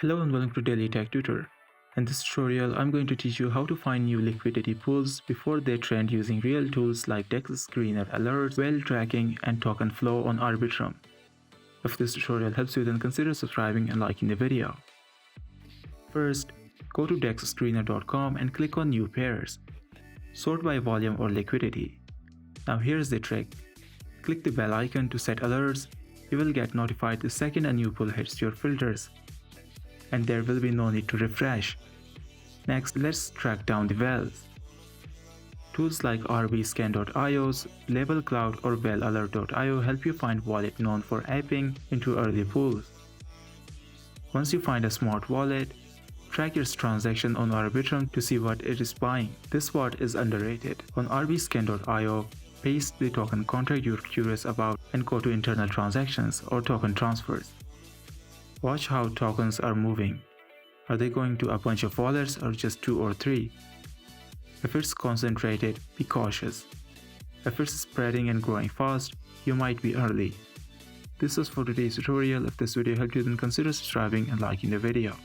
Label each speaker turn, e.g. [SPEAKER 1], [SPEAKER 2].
[SPEAKER 1] Hello and welcome to Daily Tech Tutor. In this tutorial, I'm going to teach you how to find new liquidity pools before they trend using real tools like dexscreener alerts, whale tracking, and token flow on Arbitrum. If this tutorial helps you, then consider subscribing and liking the video. First, go to dexscreener.com and click on New Pairs. Sort by volume or liquidity. Now here's the trick. Click the bell icon to set alerts. You will get notified the second a new pool hits your filters, and there will be no need to refresh. Next, let's track down the whales. Tools like rbscan.io's, Label Cloud or whalealert.io help you find wallet known for apping into early pools. Once you find a smart wallet, track your transaction on Arbitrum to see what it is buying. This spot is underrated. On rbscan.io, paste the token contract you're curious about and go to internal transactions or token transfers. Watch how tokens are moving. Are they going to a bunch of wallets or just 2 or 3? If it's concentrated, be cautious. If it's spreading and growing fast, you might be early. This was for today's tutorial. If this video helped you, then consider subscribing and liking the video.